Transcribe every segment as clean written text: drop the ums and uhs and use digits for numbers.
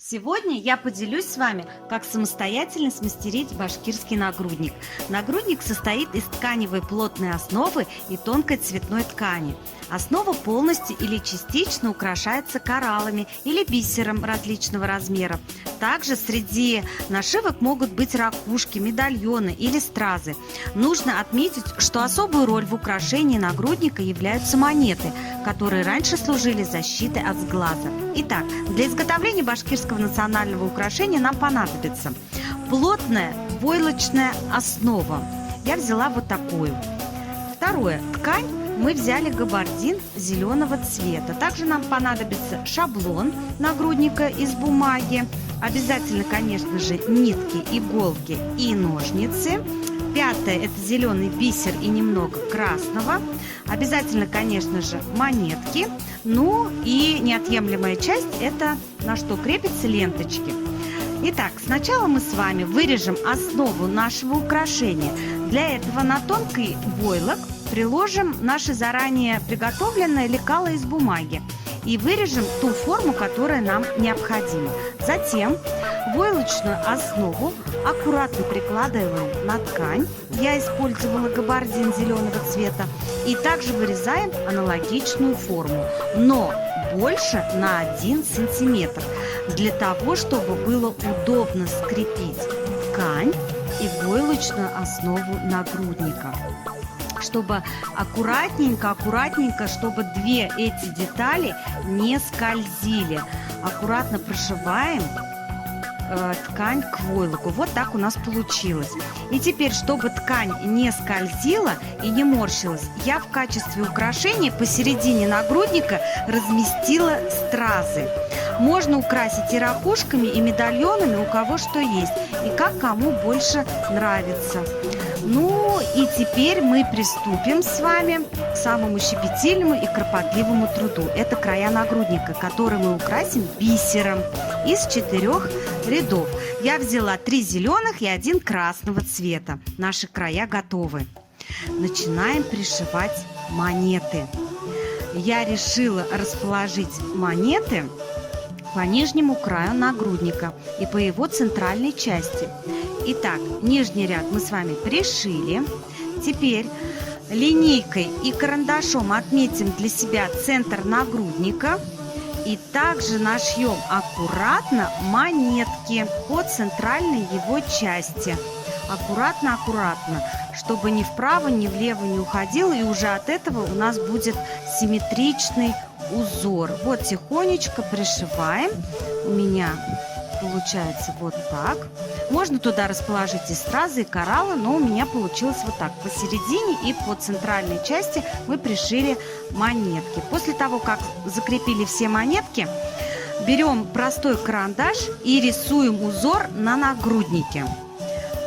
Сегодня я поделюсь с вами, как самостоятельно смастерить башкирский нагрудник. Нагрудник состоит из тканевой плотной основы и тонкой цветной ткани. Основа полностью или частично украшается кораллами или бисером различного размера. Также среди нашивок могут быть ракушки, медальоны или стразы. Нужно отметить, что особую роль в украшении нагрудника являются монеты, которые раньше служили защитой от сглаза. Итак, для изготовления башкирского национального украшения нам понадобится плотная войлочная основа. Я взяла вот такую. Второе. Ткань мы взяли габардин зеленого цвета. Также нам понадобится шаблон нагрудника из бумаги. Обязательно, конечно же, нитки, иголки и ножницы. Пятое – это зеленый бисер и немного красного. Обязательно, конечно же, монетки. Ну и неотъемлемая часть – это на что крепятся ленточки. Итак, сначала мы с вами вырежем основу нашего украшения. Для этого на тонкий войлок приложим наше заранее приготовленное лекало из бумаги и вырежем ту форму, которая нам необходима. Затем войлочную основу аккуратно прикладываем на ткань. Я использовала габардин зеленого цвета. И также вырезаем аналогичную форму, но больше на 1 сантиметр, для того, чтобы было удобно скрепить ткань и войлочную основу нагрудника. Чтобы аккуратненько, чтобы две эти детали не скользили. Аккуратно прошиваем ткань к войлоку. Вот так у нас получилось. И теперь, чтобы ткань не скользила и не морщилась, я в качестве украшения посередине нагрудника разместила стразы. Можно украсить и ракушками, и медальонами, у кого что есть, и как кому больше нравится. Ну и теперь мы приступим с вами к самому щепетильному и кропотливому труду. Это края нагрудника, который мы украсим бисером из 4 рядов. Я взяла 3 зеленых и 1 красного цвета. Наши края готовы. Начинаем пришивать монеты. Я решила расположить монеты по нижнему краю нагрудника и по его центральной части. Итак, нижний ряд мы с вами пришили. Теперь линейкой и карандашом отметим для себя центр нагрудника. И также нашьем аккуратно монетки по центральной его части. Аккуратно, чтобы ни вправо, ни влево не уходило. И уже от этого у нас будет симметричный узор. Вот тихонечко пришиваем. У меня получается вот так. Можно туда расположить и стразы, и кораллы, но у меня получилось вот так. Посередине и по центральной части мы пришили монетки. После того, как закрепили все монетки, берем простой карандаш и рисуем узор на нагруднике.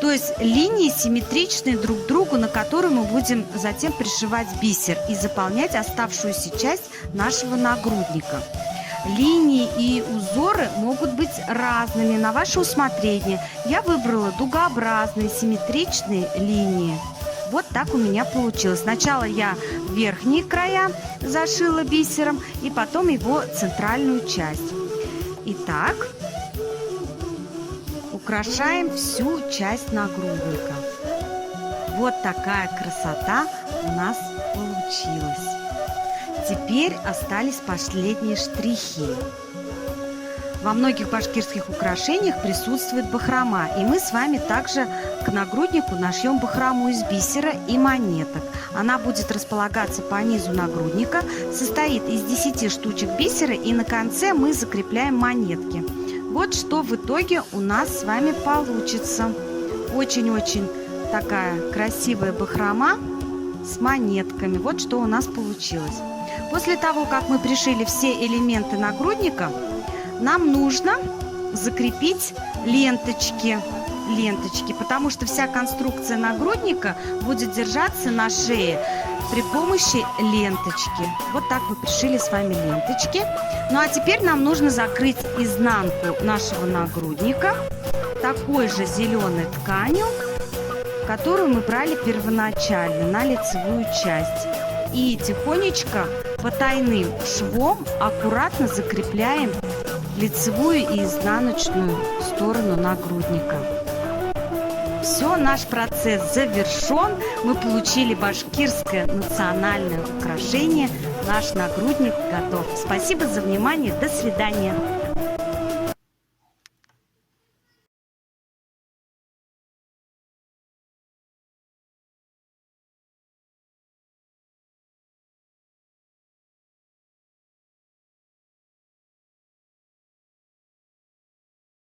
То есть линии симметричные друг к другу, на которые мы будем затем пришивать бисер и заполнять оставшуюся часть нашего нагрудника. Линии и узоры могут быть разными на ваше усмотрение. Я выбрала дугообразные симметричные линии. Вот так у меня получилось. Сначала я верхние края зашила бисером и потом его центральную часть. Итак, украшаем всю часть нагрудника. Вот такая красота у нас получилась. Теперь остались последние штрихи. Во многих башкирских украшениях присутствует бахрома, и мы с вами также к нагруднику нашьем бахрому из бисера и монеток. Она будет располагаться по низу нагрудника, состоит из 10 штучек бисера, и на конце мы закрепляем монетки. Вот что в итоге у нас с вами получится. Очень-очень такая красивая бахрома с монетками. Вот что у нас получилось. После того, как мы пришили все элементы нагрудника, нам нужно закрепить ленточки, потому что вся конструкция нагрудника будет держаться на шее при помощи ленточки. Вот так мы пришили с вами ленточки. Ну а теперь нам нужно закрыть изнанку нашего нагрудника такой же зеленой тканью, которую мы брали первоначально на лицевую часть. И тихонечко потайным швом аккуратно закрепляем лицевую и изнаночную сторону нагрудника. Все, наш процесс завершен. Мы получили башкирское национальное украшение. Наш нагрудник готов. Спасибо за внимание. До свидания.